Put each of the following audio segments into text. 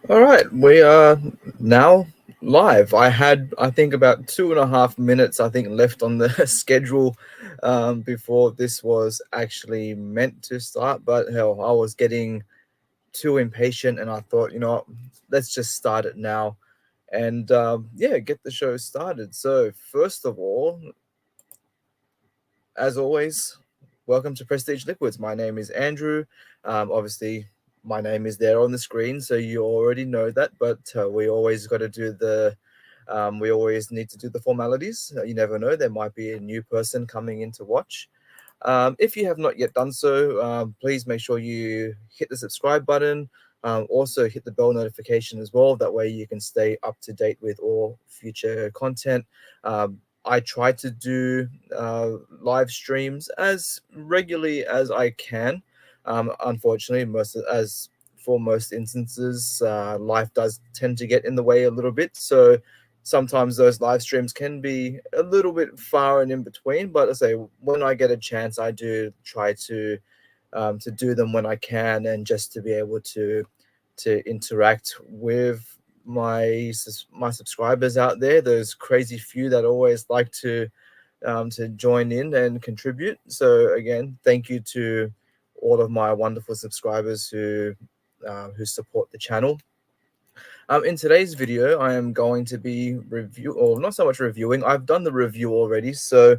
All right, we are now live. I think, about 2.5 minutes, left on the schedule before this was actually meant to start. But hell, I was getting too impatient, and I thought, what, let's just start it now, and yeah, get the show started. So, first of all, as always, welcome to Prestige Liquids. My name is Andrew. Obviously, my name is there on the screen, so you already know that. But we always got to do we always need to do the formalities. You never know; there might be a new person coming in to watch. If you have not yet done so, please make sure you hit the subscribe button. Also, hit the bell notification as well. That way, you can stay up to date with all future content. I try to do live streams as regularly as I can. Unfortunately, most instances, life does tend to get in the way a little bit. So sometimes those live streams can be a little bit far and in between. But I say when I get a chance, I do try to do them when I can, and just to be able to interact with my subscribers out there, those crazy few that always like to join in and contribute. So again, thank you to all of my wonderful subscribers who support the channel. In today's video, I am going to be or not so much reviewing. I've done the review already. So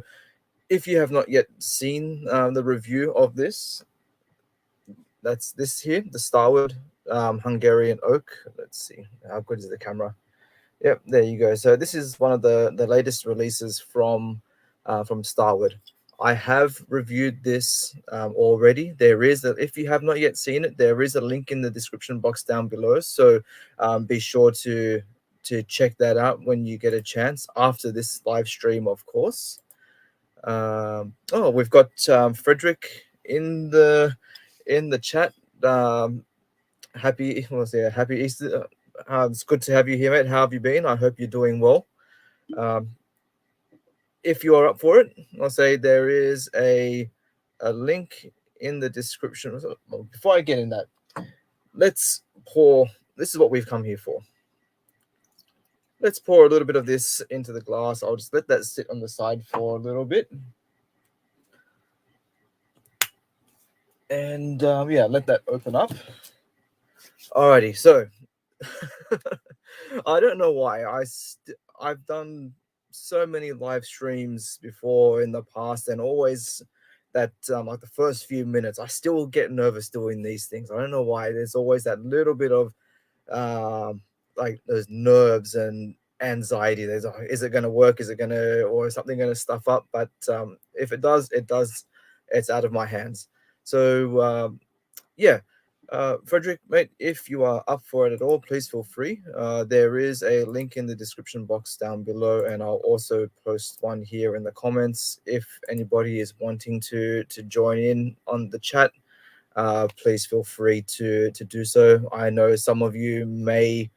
if you have not yet seen the review of this, that's this here, the Starward Hungarian Oak. Let's see, how good is the camera? Yep, there you go. So this is one of the latest releases from Starward. I have reviewed this already. If you have not yet seen it, there is a link in the description box down below. So be sure to check that out when you get a chance after this live stream, of course. Oh, we've got Frederick in the chat. Happy Easter. It's good to have you here, mate. How have you been? I hope you're doing well. Um, if you are up for it, I'll say there is a link in the description. Well, before I get in that, let's pour. This is what we've come here for. Let's pour a little bit of this into the glass. I'll just let that sit on the side for a little bit. And yeah, let that open up. Alrighty, so I don't know why I've done so many live streams before in the past, and always that like the first few minutes, I still get nervous doing these things. I don't know why. There's always that little bit of like those nerves and anxiety. There's is it going to work? Is it going to, or is something going to stuff up? But if it does, it does. It's out of my hands. So yeah. Frederick, mate, if you are up for it at all, please feel free. There is a link in the description box down below, and I'll also post one here in the comments. If anybody is wanting to join in on the chat, please feel free to do so. I know some of you may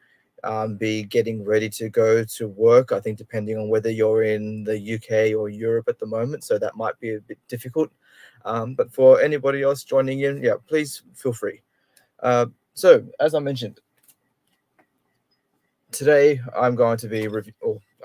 be getting ready to go to work. I think depending on whether you're in the UK or Europe at the moment, so that might be a bit difficult. But for anybody else joining in, yeah, please feel free. So, as I mentioned, today I'm going to be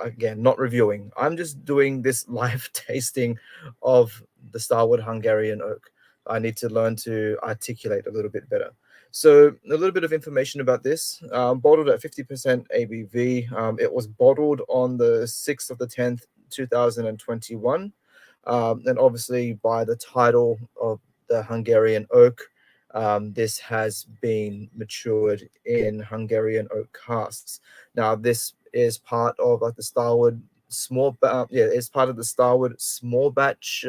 again, not reviewing. I'm just doing this live tasting of the Starward Hungarian Oak. I need to learn to articulate a little bit better. So, a little bit of information about this. Bottled at 50% ABV. It was bottled on the 6th of the 10th, 2021. And obviously, by the title of the Hungarian Oak, this has been matured in Hungarian oak casks. Now, this is part of the Starward it's part of the Starward small batch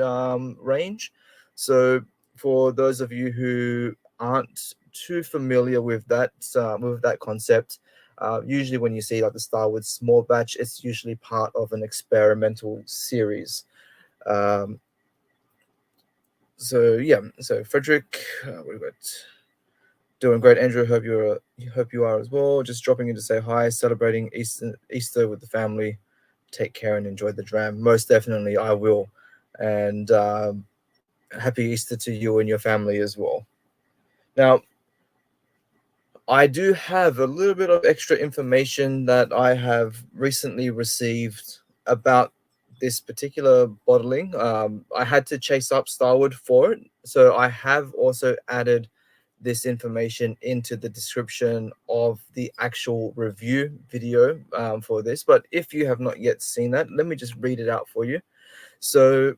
range. So, for those of you who aren't too familiar with that concept, usually when you see like the Starward small batch, it's usually part of an experimental series. So yeah, so Frederick, we've got doing great. Andrew, hope you are as well. Just dropping in to say hi, celebrating Easter with the family. Take care and enjoy the dram. Most definitely, I will. And happy Easter to you and your family as well. Now, I do have a little bit of extra information that I have recently received about this particular bottling. I had to chase up Starward for it, so I have also added this information into the description of the actual review video for this. But if you have not yet seen that, let me just read it out for you. So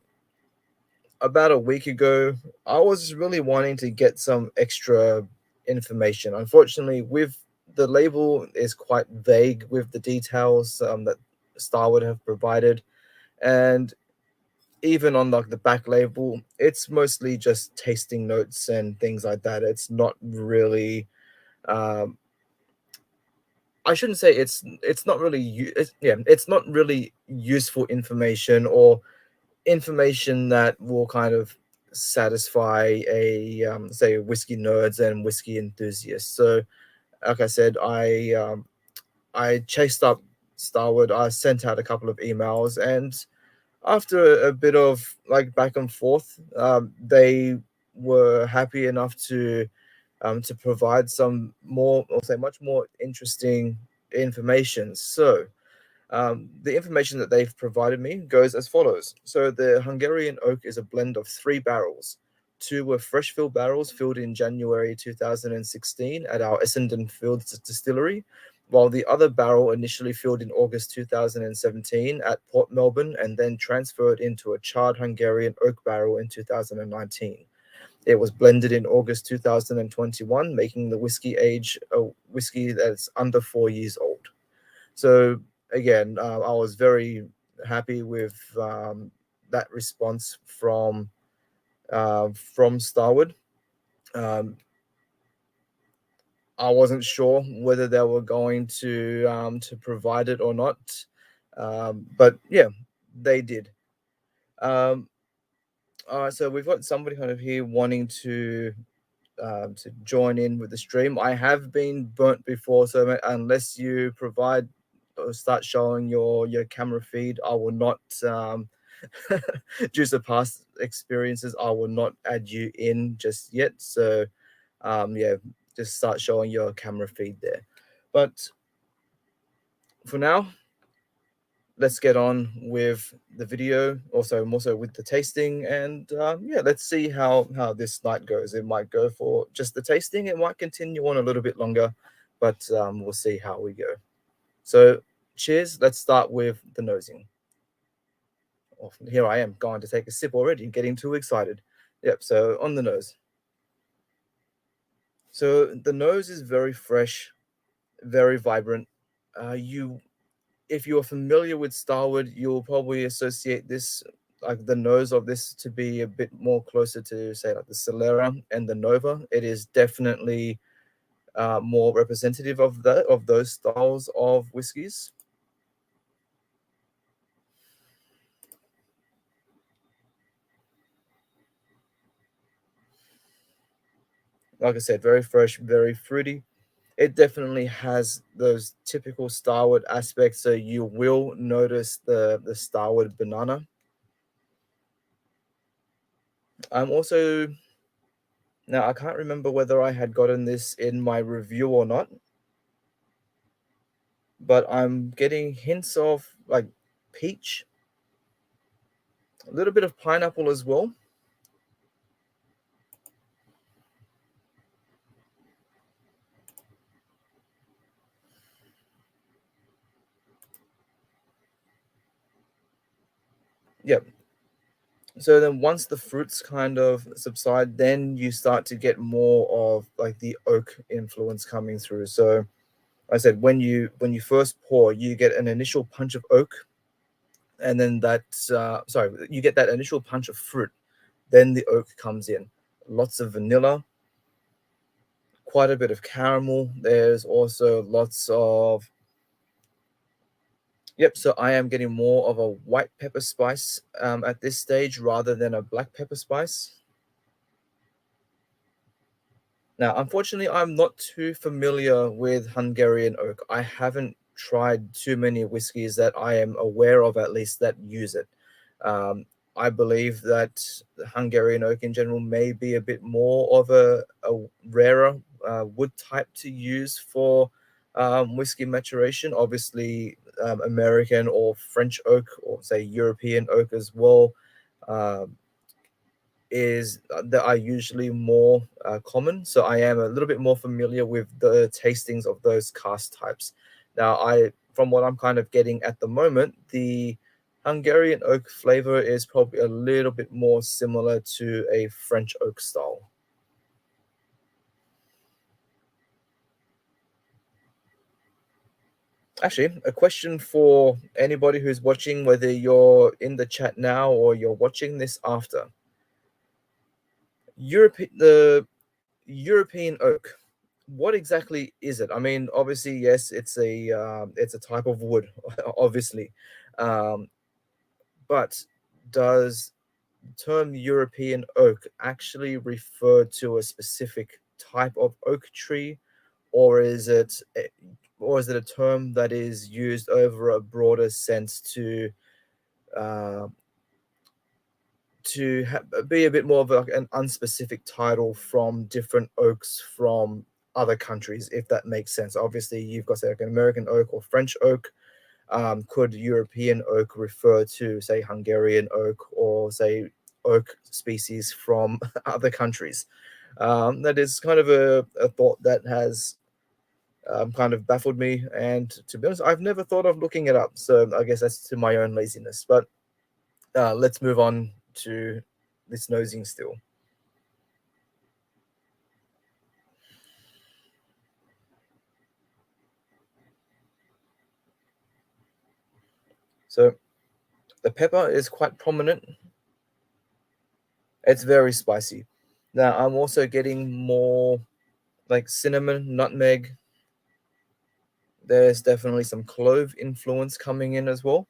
about a week ago, I was really wanting to get some extra information. Unfortunately, with the label is quite vague with the details that Starwood have provided, and even on like the back label, it's mostly just tasting notes and things like that. It's not really. Um, I shouldn't say it's not really it's not really useful information or information that will kind of satisfy a say whiskey nerds and whiskey enthusiasts. So like I said, I chased up Starwood. I sent out a couple of emails, and after a bit of like back and forth, they were happy enough to provide some more, or say much more interesting information. So the information that they've provided me goes as follows. So the Hungarian Oak is a blend of 3 barrels. 2 were fresh fill barrels filled in January 2016 at our Essendon Fields distillery, while the other barrel initially filled in August 2017 at Port Melbourne and then transferred into a charred Hungarian oak barrel in 2019. It was blended in August 2021, making the whiskey age a whiskey that's under 4 years old. So again, I was very happy with that response from Starwood. Um, I wasn't sure whether they were going to provide it or not, but yeah, they did. Um, all right, so we've got somebody kind of here wanting to join in with the stream. I have been burnt before, so unless you provide or start showing your camera feed, I will not due to past experiences, I will not add you in just yet. So yeah, just start showing your camera feed there. But for now, let's get on with the video, also more so with the tasting, and yeah, let's see how this night goes. It might go for just the tasting, it might continue on a little bit longer, but we'll see how we go. So cheers. Let's start with the nosing. Oh, here I am going to take a sip already, getting too excited. Yep, so on the nose. So the nose is very fresh, very vibrant. You If you're familiar with Starwood, you'll probably associate this, like the nose of this, to be a bit more closer to, say, like the Solera and the Nova. It is definitely more representative of those styles of whiskies. Like I said, very fresh, very fruity. It definitely has those typical Starwood aspects, so you will notice the Starwood banana. I'm also Now I can't remember whether I had gotten this in my review or not, but I'm getting hints of like peach, a little bit of pineapple as well. Yep. So then once the fruits kind of subside, then you start to get more of like the oak influence coming through. So I said when you first pour, you get an initial punch of oak, and then you get that initial punch of fruit, then the oak comes in. Lots of vanilla, quite a bit of caramel. There's also lots of Yep, so I am getting more of a white pepper spice at this stage rather than a black pepper spice. Now, unfortunately, I'm not too familiar with Hungarian oak. I haven't tried too many whiskies that I am aware of, at least, that use it. I believe that Hungarian oak in general may be a bit more of a rarer wood type to use for whiskey maturation. Obviously, American or French oak, or say European oak as well, um, is that are usually more common. So I am a little bit more familiar with the tastings of those cast types. Now, from what I'm kind of getting at the moment, the Hungarian oak flavor is probably a little bit more similar to a French oak style. Actually, a question for anybody who's watching, whether you're in the chat now or you're watching this after. The European oak, what exactly is it? I mean, obviously, yes, it's a type of wood, obviously, um, but does the term European oak actually refer to a specific type of oak tree, or is it a term that is used over a broader sense uh, be a bit more of like an unspecific title from different oaks from other countries, if that makes sense? Obviously, you've got say like an American oak or French oak. Could European oak refer to say Hungarian oak, or say oak species from other countries? That is kind of a thought that has kind of baffled me, and to be honest, I've never thought of looking it up. So I guess that's to my own laziness. But let's move on to this nosing still. So the pepper is quite prominent. It's very spicy. Now I'm also getting more like cinnamon, nutmeg. There's definitely some clove influence coming in as well.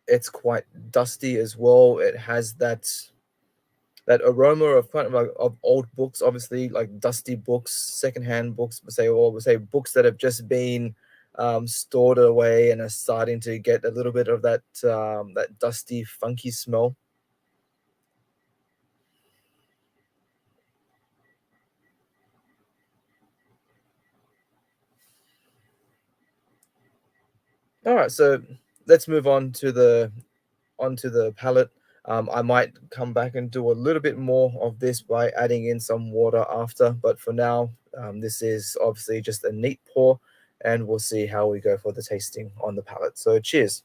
It's quite dusty as well. It has that aroma of kind of like of old books, obviously like dusty books, secondhand books, say books that have just been stored away and are starting to get a little bit of that dusty, funky smell. All right, so let's move on to the onto the palette. I might come back and do a little bit more of this by adding in some water after, but for now, this is obviously just a neat pour, and we'll see how we go for the tasting on the palette. So cheers.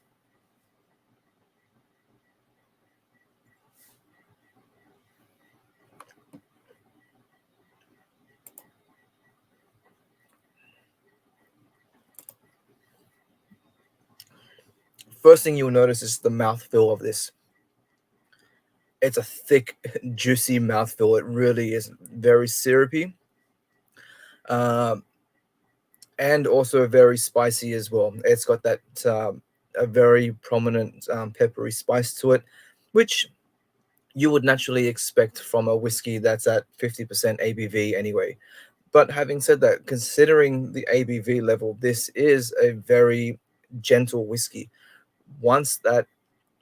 First thing you'll notice is the mouthfeel of this. It's a thick, juicy mouthfeel. It really is very syrupy, um, and also very spicy as well. It's got that a very prominent peppery spice to it, which you would naturally expect from a whiskey that's at 50% ABV anyway. But having said that, considering the ABV level, this is a very gentle whiskey. Once that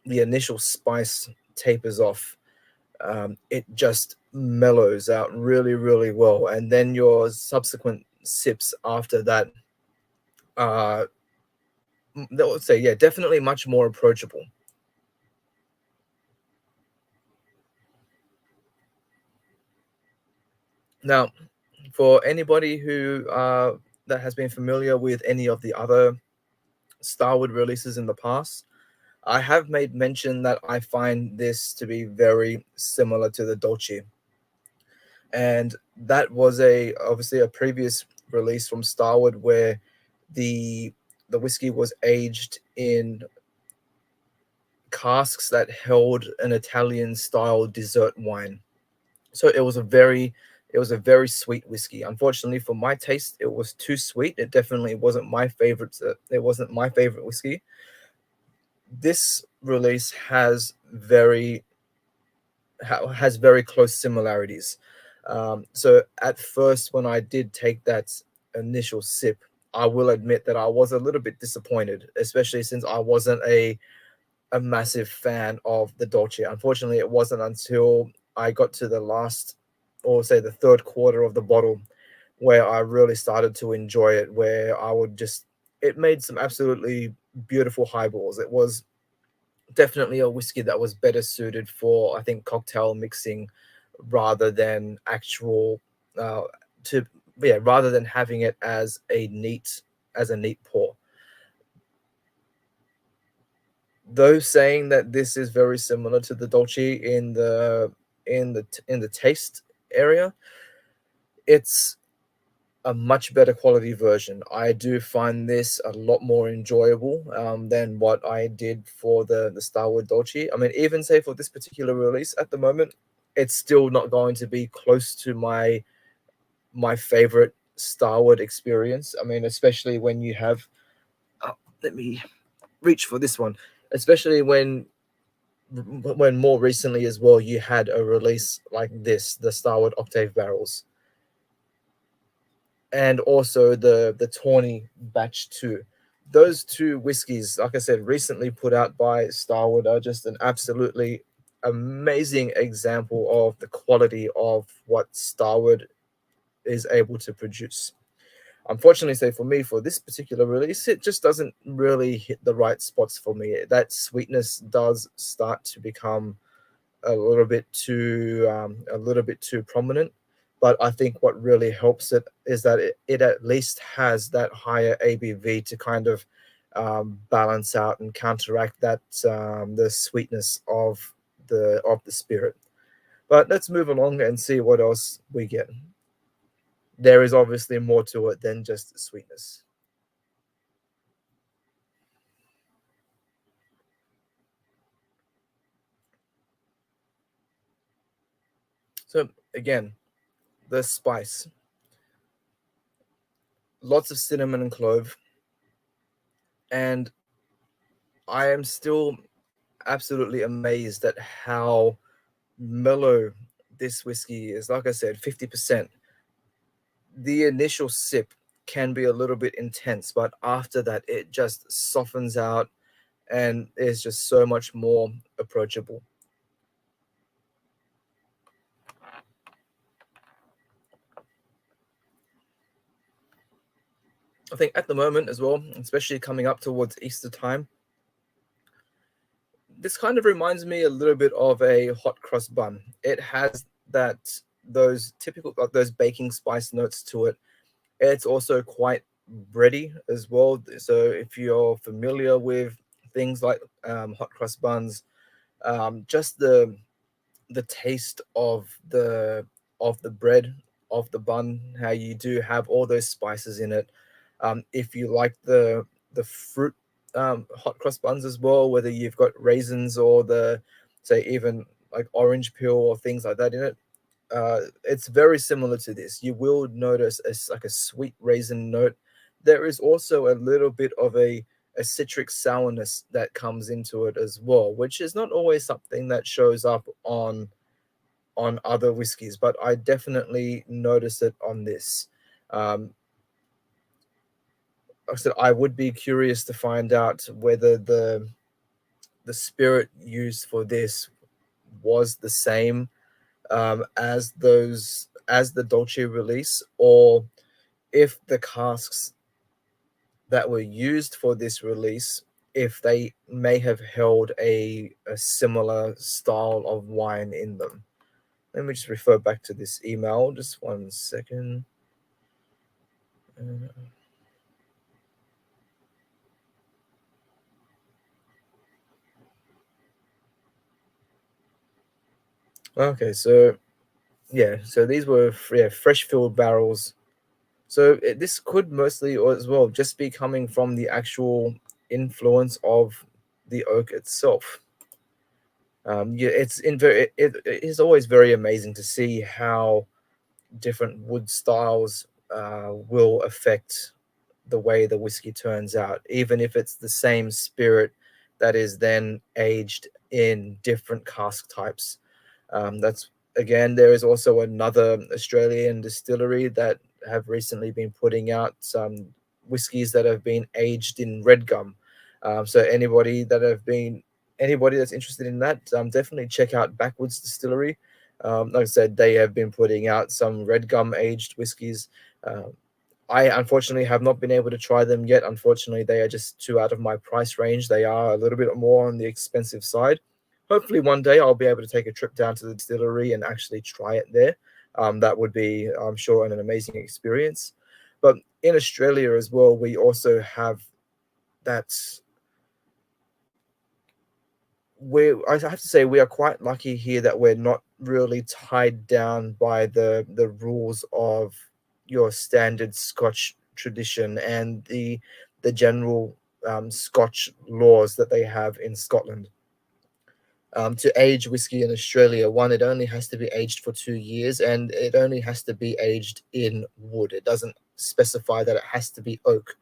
the initial spice tapers off, it just mellows out really, really well. And then your subsequent sips after that, uh, that would say, yeah, definitely much more approachable. Now, for anybody who that has been familiar with any of the other Starward releases in the past, I have made mention that I find this to be very similar to the Dolce, and that was a obviously a previous release from Starward where the the whiskey was aged in casks that held an Italian style dessert wine. So it was a very sweet whiskey. Unfortunately for my taste, it was too sweet. It definitely wasn't my favorite. It wasn't my favorite whiskey. This release has very close similarities. So at first, when I did take that initial sip, I will admit that I was a little bit disappointed, especially since I wasn't a massive fan of the Dolce. Unfortunately, it wasn't until I got to the last, or say the third quarter of the bottle, where I really started to enjoy it, where I would just, it made some absolutely beautiful highballs. It was definitely a whiskey that was better suited for, I think, cocktail mixing rather than actual, uh, to, yeah, rather than having it as a neat pour. Though saying that this is very similar to the Dolce in the taste area, it's a much better quality version. I do find this a lot more enjoyable than what I did for the Starward Dolce. I mean, even say for this particular release at the moment, it's still not going to be close to my favorite Starward experience. I mean, especially when you have, let me reach for this one, especially when more recently as well you had a release like this, the Starward Octave Barrels, and also the Tawny Batch 2. Those two whiskies, like I said, recently put out by Starward, are just an absolutely amazing example of the quality of what Starward is able to produce. Unfortunately, say for me, for this particular release, it just doesn't really hit the right spots for me. That sweetness does start to become a little bit too prominent. But I think what really helps it is that it at least has that higher ABV to kind of balance out and counteract that the sweetness of the spirit. But let's move along and see what else we get. There is obviously more to it than just the sweetness. So again, the spice, lots of cinnamon and clove, and I am still absolutely amazed at how mellow this whiskey is. Like I said, 50%. The initial sip can be a little bit intense, but after that, it just softens out and is just so much more approachable. I think at the moment as well, especially coming up towards Easter time, this kind of reminds me a little bit of a hot cross bun. It has that those typical those baking spice notes to it. It's also quite bready as well. So if you're familiar with things like hot cross buns, just the taste of the bread, of the bun, how you do have all those spices in it. If you like the fruit hot cross buns as well, whether you've got raisins or the, say, even like orange peel or things like that in it, it's very similar to this. You will notice like a sweet raisin note. There is also a little bit of a citric sourness that comes into it as well, which is not always something that shows up on other whiskies, but I definitely notice it on this. Um, like I said, I would be curious to find out whether the spirit used for this was the same as the Dolce release, or if the casks that were used for this release, if they may have held a similar style of wine in them. Let me just refer back to this email. Just 1 second. Uh, okay, so yeah, so these were fresh filled barrels. So this could mostly, or as well, just be coming from the actual influence of the oak itself. Yeah, it is always very amazing to see how different wood styles will affect the way the whiskey turns out, even if it's the same spirit that is then aged in different cask types. That's again, there is also another Australian distillery that have recently been putting out some whiskies that have been aged in red gum. So anybody that's interested in that, definitely check out Backwoods Distillery. Like I said, they have been putting out some red gum aged whiskies. I unfortunately have not been able to try them yet. Unfortunately, they are just too out of my price range. They are a little bit more on the expensive side. Hopefully, one day I'll be able to take a trip down to the distillery and actually try it there. That would be, I'm sure, an amazing experience. But in Australia as well, we also have that. I have to say we are quite lucky here that we're not really tied down by the rules of your standard Scotch tradition and the general Scotch laws that they have in Scotland. To age whiskey in Australia, one, it only has to be aged for 2 years, and it only has to be aged in wood. It doesn't specify that it has to be oak,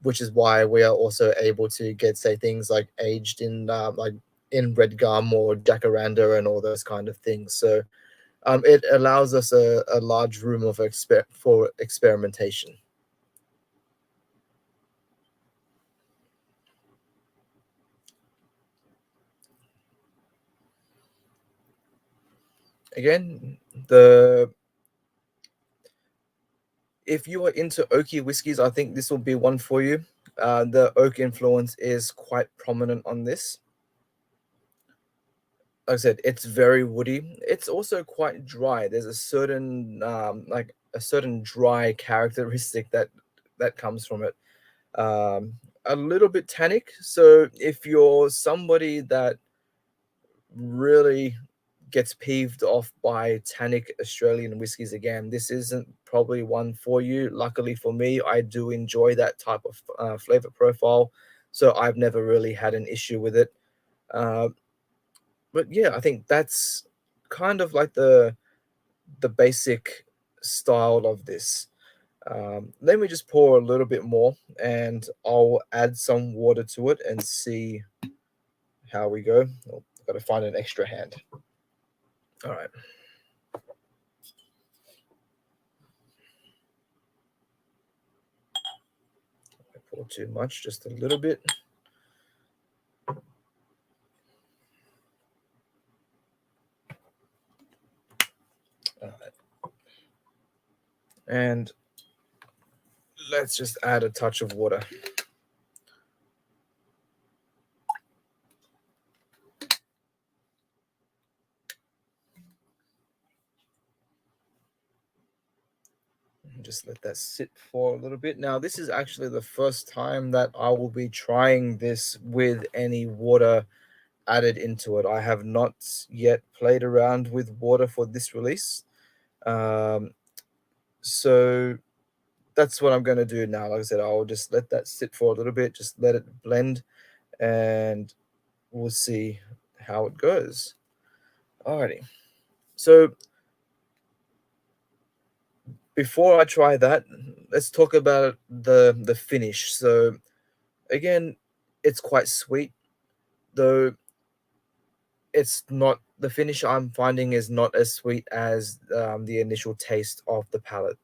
which is why we are also able to get, say, things like aged in like in red gum or jacaranda and all those kind of things. So it allows us a large room of for experimentation. Again, the if you are into oaky whiskies, I think this will be one for you. The oak influence is quite prominent on this. Like I said, it's very woody. It's also quite dry. There's a certain like a certain dry characteristic that comes from it. A little bit tannic. So if you're somebody that really gets peeved off by tannic Australian whiskies, again, this isn't probably one for you. Luckily for me, I do enjoy that type of flavor profile, so I've never really had an issue with it. Uh, but yeah, I think that's kind of like the basic style of this. Let me just pour a little bit more, and I'll add some water to it and see how we go. Oh, I've got to find an extra hand. All right. I pour too much, just a little bit. All right. And let's just add a touch of water. Just let that sit for a little bit. Now, this is actually the first time that I will be trying this with any water added into it. I have not yet played around with water for this release. So that's what I'm going to do now. Like I said, I'll just let that sit for a little bit, just let it blend, and we'll see how it goes. Alrighty. So before I try that, let's talk about the finish. So again, it's quite sweet, though it's not the finish I'm finding is not as sweet as the initial taste of the palate.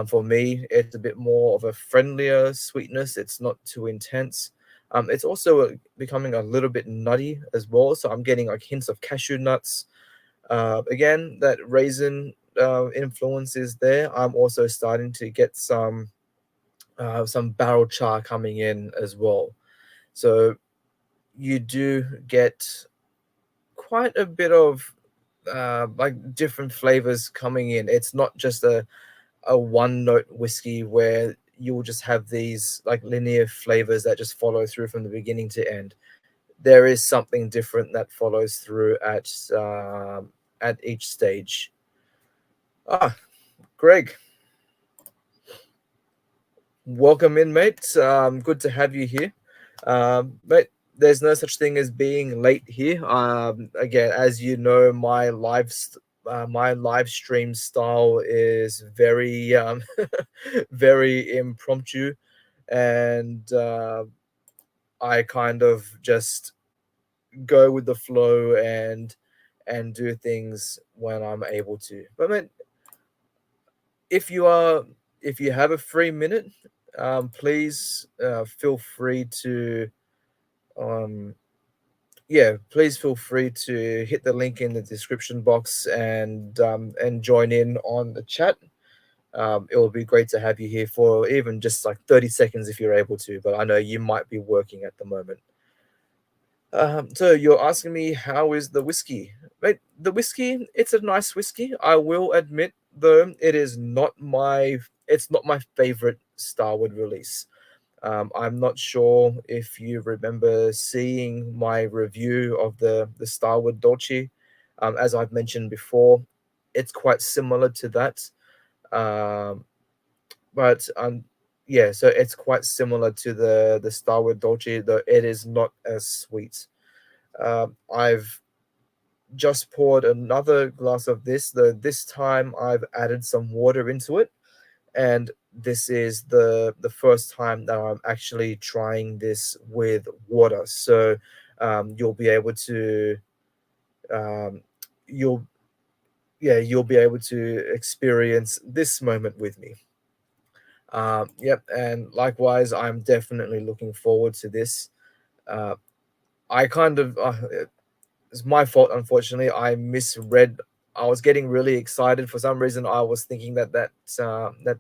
For me, it's a bit more of a friendlier sweetness. It's not too intense. It's also becoming a little bit nutty as well. So I'm getting like hints of cashew nuts. Again, that raisin influence is there. I'm also starting to get some barrel char coming in as well. So you do get quite a bit of like different flavors coming in. It's not just a one note whiskey where you'll just have these like linear flavors that just follow through from the beginning to end. There is something different that follows through at each stage. Ah, Greg, welcome in, mate. Good to have you here. Mate, there's no such thing as being late here. Again, as you know, my live stream style is very very impromptu, and I kind of just go with the flow and do things when I'm able to. But man, if you are if you have a free minute, please feel free to um, yeah, please feel free to hit the link in the description box and join in on the chat. It will be great to have you here for even just like 30 seconds if you're able to, but I know you might be working at the moment. So you're asking me how is the whiskey? Right, the whiskey, it's a nice whiskey. I will admit, though, it's not my favorite Starward release. I'm not sure if you remember seeing my review of the Starward Dolce. As I've mentioned before, it's quite similar to that. Um, but yeah, so it's quite similar to the Starward Dolce, though it is not as sweet. I've just poured another glass of this, though this time I've added some water into it, and this is the first time that I'm actually trying this with water. So you'll be able to um, you'll you'll be able to experience this moment with me. Yep, and likewise, I'm definitely looking forward to this. Uh, I kind of it's my fault, unfortunately. I misread. I was getting really excited for some reason. I was thinking that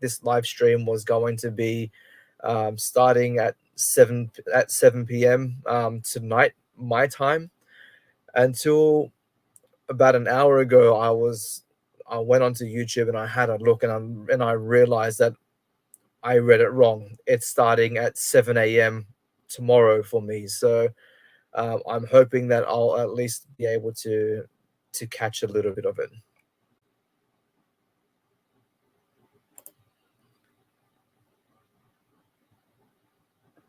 this live stream was going to be starting at 7 p.m. Tonight, my time. Until about an hour ago, I went onto YouTube and I had a look, and I realized that I read it wrong. It's starting at 7 a.m. tomorrow for me. So I'm hoping that I'll at least be able to catch a little bit of it.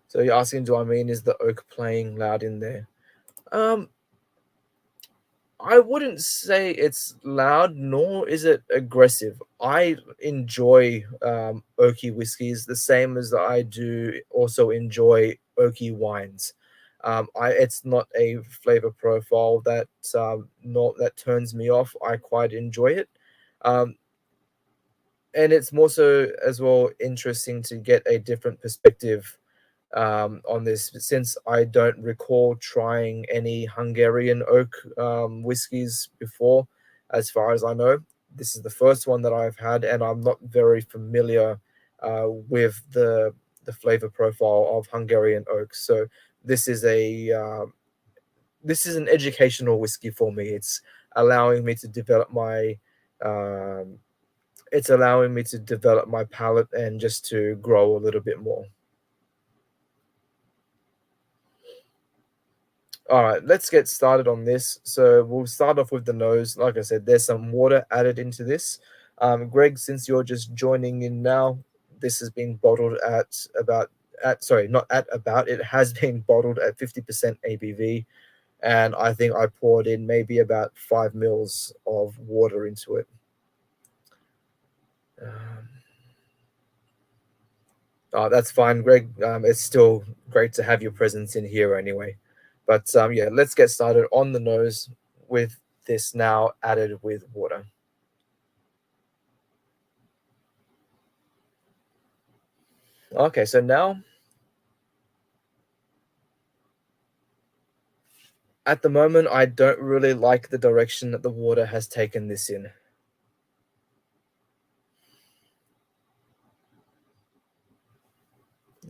So you're asking, do I mean is the oak playing loud in there? Um, I wouldn't say it's loud, nor is it aggressive. I enjoy oaky whiskies the same as I do also enjoy oaky wines. It's not a flavor profile that not that turns me off. I quite enjoy it. Um, and it's more so as well interesting to get a different perspective on this, since I don't recall trying any Hungarian oak whiskies before. As far as I know, this is the first one that I've had, and I'm not very familiar with the flavor profile of Hungarian oak. So this is a this is an educational whiskey for me. Allowing me to develop my um, it's allowing me to develop my palate and just to grow a little bit more. All right, let's get started on this. So we'll start off with the nose. Like I said, there's some water added into this. Greg, since you're just joining in now, this has been bottled at about at sorry, not at about. It has been bottled at 50% ABV, and I think I poured in maybe about 5 mils of water into it. Um, that's fine, Greg. It's still great to have your presence in here anyway. But yeah, let's get started on the nose with this now added with water. Okay, so now at the moment, I don't really like the direction that the water has taken this in.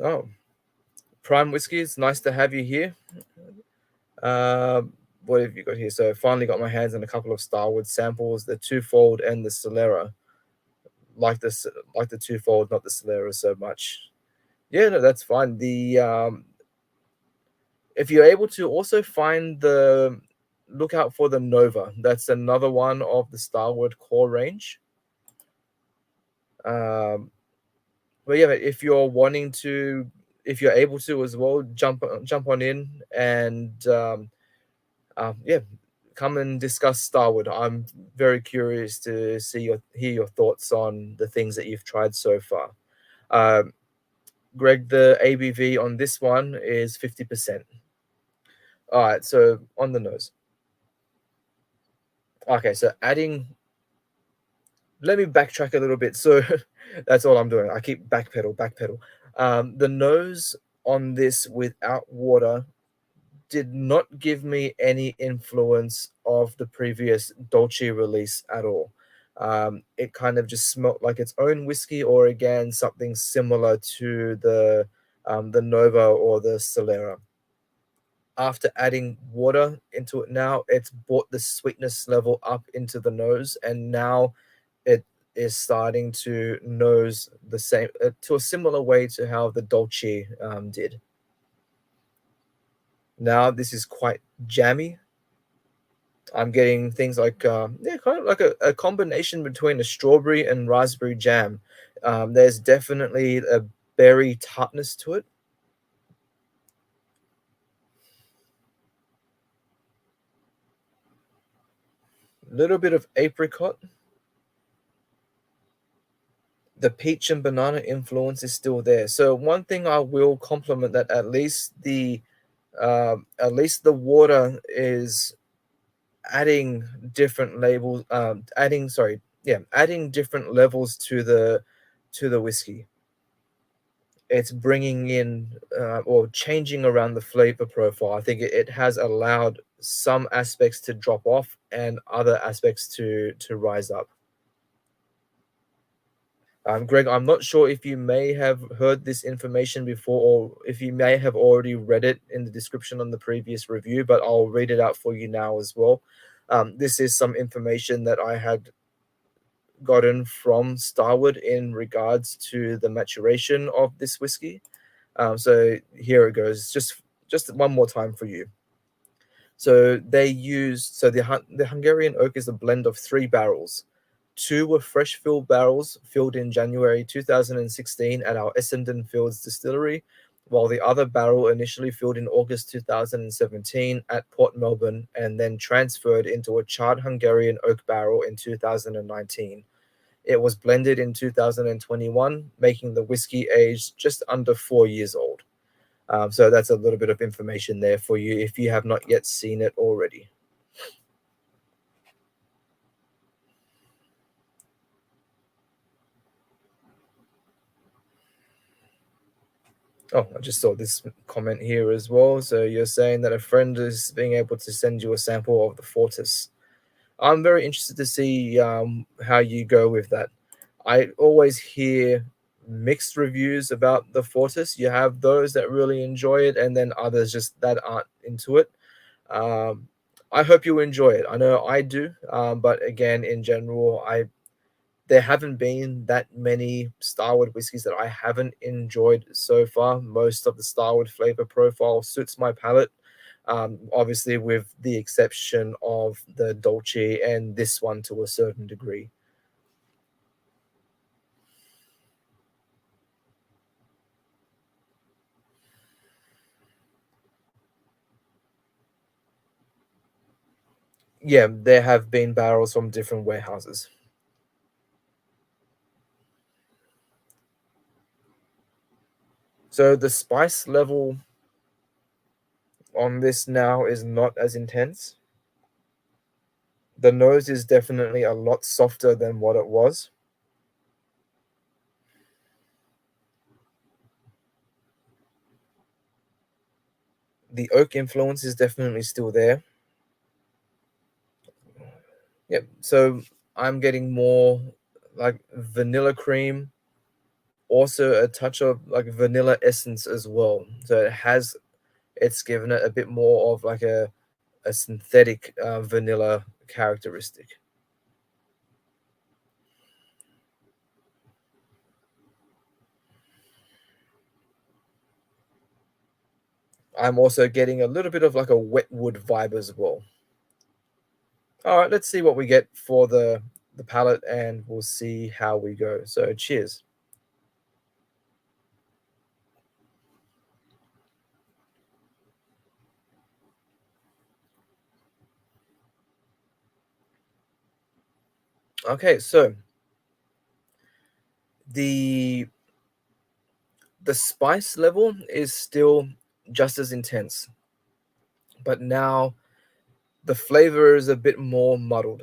Oh, Prime Whiskey, it's nice to have you here. What have you got here? So finally got my hands on a couple of Starwood samples, the twofold and the Solera. Like the twofold, not the Solera so much. Yeah, no, that's fine. The if you're able to also find the look out for the Nova. That's another one of the Starwood core range. Um, but yeah, if you're able to as well, jump on in and yeah, come and discuss Starwood. I'm very curious to hear your thoughts on the things that you've tried so far. Um, Greg, the ABV on this one is 50%. All right, so on the nose. Okay, so let me backtrack a little bit. So that's all I'm doing. I keep backpedal. The nose on this without water did not give me any influence of the previous Dolce release at all. It kind of just smelt like its own whiskey, or again something similar to the Nova or the Solera. After adding water into it now, it's brought the sweetness level up into the nose, and now it is starting to nose the same to a similar way to how the Dolce did. Now this is quite jammy. I'm getting things like yeah, kind of like a combination between a strawberry and raspberry jam. There's definitely a berry tartness to it. A little bit of apricot. The peach and banana influence is still there. So one thing I will compliment, that at least the water is adding different labels, adding different levels to the whiskey. It's bringing in or changing around the flavor profile. I think it has allowed some aspects to drop off and other aspects to rise up. Greg, I'm not sure if you may have heard this information before, or if you may have already read it in the description on the previous review, but I'll read it out for you now as well. This is some information that I had gotten from Starward in regards to the maturation of this whiskey. So here it goes, just one more time for you. So the Hungarian oak is a blend of 3 barrels. 2 were fresh fill barrels filled in January 2016 at our Essendon Fields distillery, while the other barrel initially filled in August 2017 at Port Melbourne and then transferred into a charred Hungarian oak barrel in 2019. It was blended in 2021, making the whiskey aged just under 4 years old. So that's a little bit of information there for you if you have not yet seen it already. Oh, I just saw this comment here as well. So you're saying that a friend is being able to send you a sample of the Fortis. I'm very interested to see how you go with that. I always hear mixed reviews about the Fortis. You have those that really enjoy it, and then others just that aren't into it. Um, I hope you enjoy it. I know I do, but again, in general, there haven't been that many Starward whiskies that I haven't enjoyed so far. Most of the Starward flavor profile suits my palate. Obviously, with the exception of the Dolce and this one to a certain degree. Yeah, there have been barrels from different warehouses. So the spice level on this now is not as intense. The nose is definitely a lot softer than what it was. The oak influence is definitely still there. Yep. So I'm getting more like vanilla cream, also a touch of like vanilla essence as well. So it's given it a bit more of like a synthetic vanilla characteristic. I'm also getting a little bit of like a wetwood vibe as well. All right, let's see what we get for the palette, and we'll see how we go. So cheers. Okay, so the the spice level is still just as intense, but now the flavor is a bit more muddled.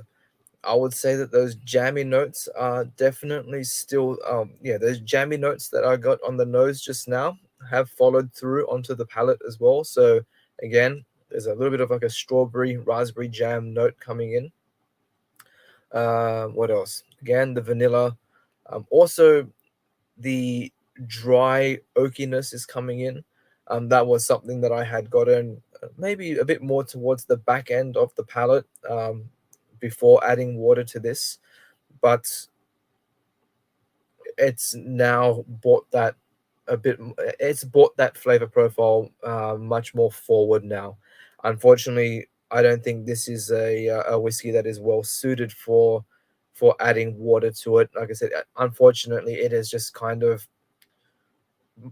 I would say that those jammy notes are definitely still, yeah, those jammy notes that I got on the nose just now have followed through onto the palate as well. So again, there's a little bit of like a strawberry, raspberry jam note coming in. What else? Again, the vanilla. Also, the dry oakiness is coming in. That was something that I had gotten maybe a bit more towards the back end of the palate before adding water to this, but it's now brought that a bit. It's brought that flavor profile much more forward now. Unfortunately, I don't think this is a whiskey that is well suited for adding water to it. Like I said, unfortunately, it is just kind of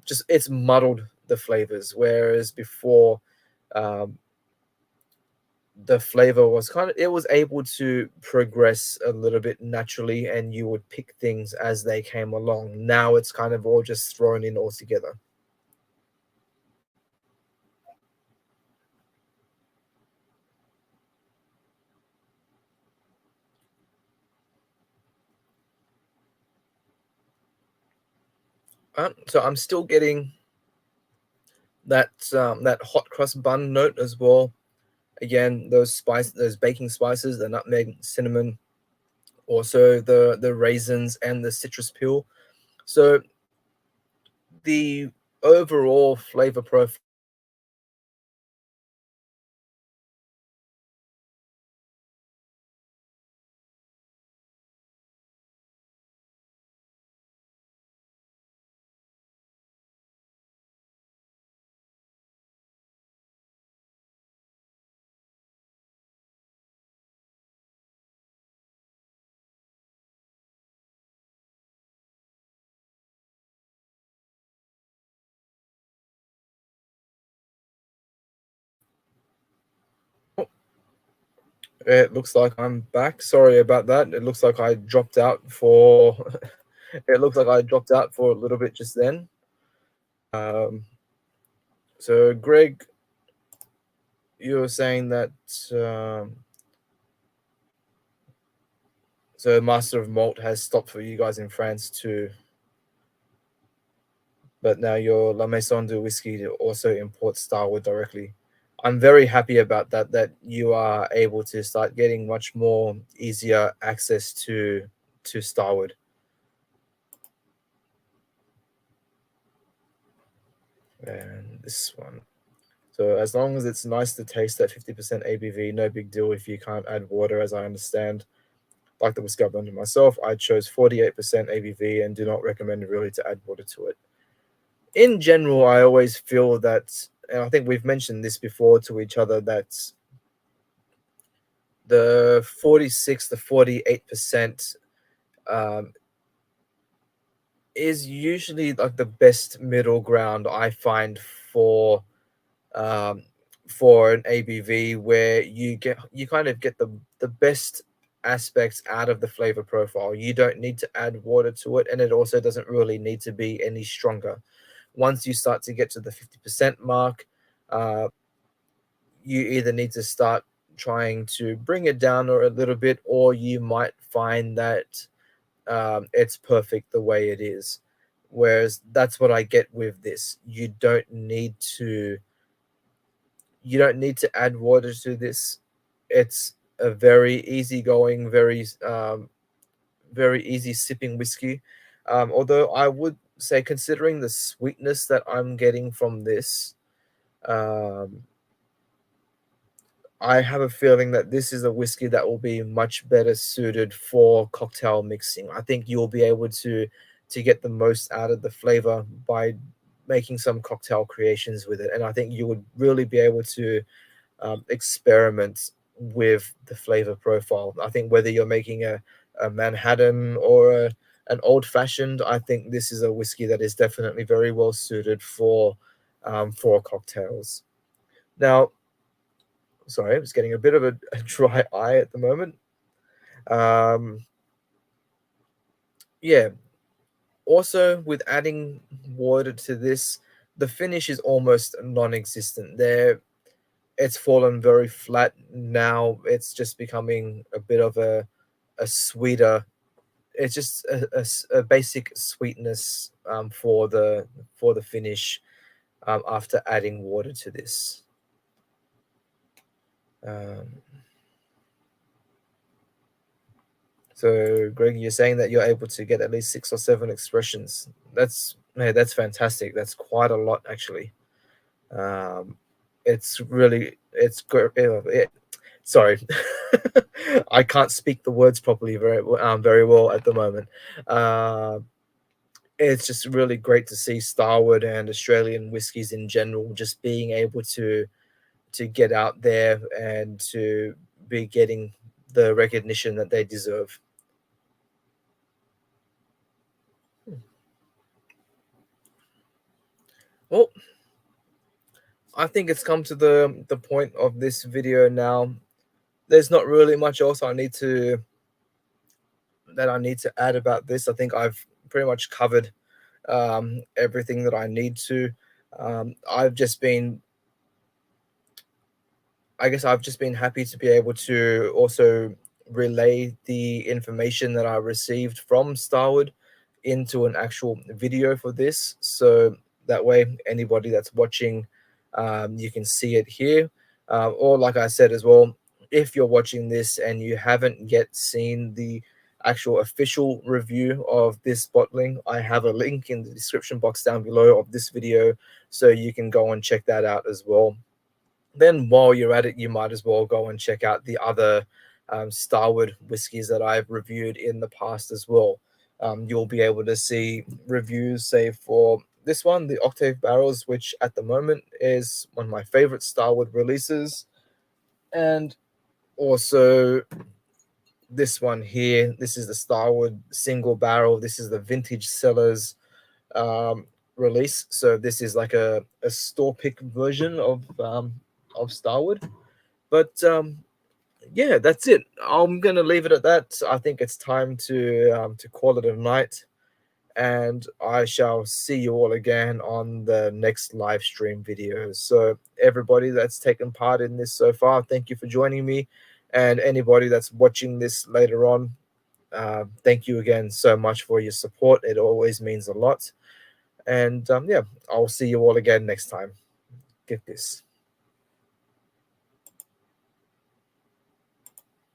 just it's muddled the flavors, whereas before um, the flavor was kind of it was able to progress a little bit naturally and you would pick things as they came along. Now it's kind of all just thrown in all together. So I'm still getting that hot cross bun note as well. Again, those baking spices, the nutmeg, cinnamon, also the raisins and the citrus peel. So the overall flavor profile. It looks like I'm back. Sorry about that. It looks like I dropped out for it looks like I dropped out for a little bit just then. Um, so Greg, you were saying that so Master of Malt has stopped for you guys in France too, but now your La Maison de Whiskey also imports Starwood directly. I'm very happy about that. That you are able to start getting much more easier access to Starwood. And this one. So as long as it's nice to taste at 50% ABV, no big deal if you can't add water, as I understand. Like the whiskey I blended myself, I chose 48% ABV and do not recommend really to add water to it. In general, I always feel that, and I think we've mentioned this before to each other, that the 46 to 48% um, is usually like the best middle ground I find um, for an ABV where you kind of get the best aspects out of the flavor profile. You don't need to add water to it, and it also doesn't really need to be any stronger. Once you start to get to the 50% mark, uh, you either need to start trying to bring it down or a little bit, or you might find that it's perfect the way it is. Whereas that's what I get with this. You don't need to add water to this. It's a very easygoing, very easy sipping whiskey. Although I would say, considering the sweetness that I'm getting from this, um, I have a feeling that this is a whiskey that will be much better suited for cocktail mixing. I think you'll be able to get the most out of the flavor by making some cocktail creations with it, and I think you would really be able to experiment with the flavor profile. I think whether you're making a Manhattan or an old fashioned, I think this is a whiskey that is definitely very well suited for cocktails. Now, sorry, I was getting a bit of a dry eye at the moment. Um, yeah. Also, with adding water to this, the finish is almost non-existent. It's fallen very flat now. It's just becoming a bit of a sweeter. It's just a basic sweetness for the finish after adding water to this. Um, so, Greg, you're saying that you're able to get at least 6 or 7 expressions. That's fantastic. That's quite a lot, actually. Um, it's really it's sorry, I can't speak the words properly very well at the moment. Uh, it's just really great to see Starward and Australian whiskies in general just being able to get out there and to be getting the recognition that they deserve. Well, I think it's come to the point of this video now. There's not really much else I need to add about this. I think I've pretty much covered everything that I need to. I've just been I guess I've just been happy to be able to also relay the information that I received from Starwood into an actual video for this. So that way, anybody that's watching, you can see it here. Or, like I said as well, if you're watching this and you haven't yet seen the actual official review of this bottling, I have a link in the description box down below of this video, so you can go and check that out as well. Then while you're at it, you might as well go and check out the other Starward whiskies that I've reviewed in the past as well. You'll be able to see reviews, say, for this one, the Octave Barrels, which at the moment is one of my favorite Starward releases. And also this one here. This is the Starward single barrel. This is the Vintage Cellars um, release. So this is like a store pick version of Starward. But yeah, that's it. I'm gonna leave it at that. I think it's time to call it a night, and I shall see you all again on the next live stream video. So everybody that's taken part in this so far, thank you for joining me, and anybody that's watching this later on, thank you again so much for your support. It always means a lot. And yeah, I'll see you all again next time. Get this.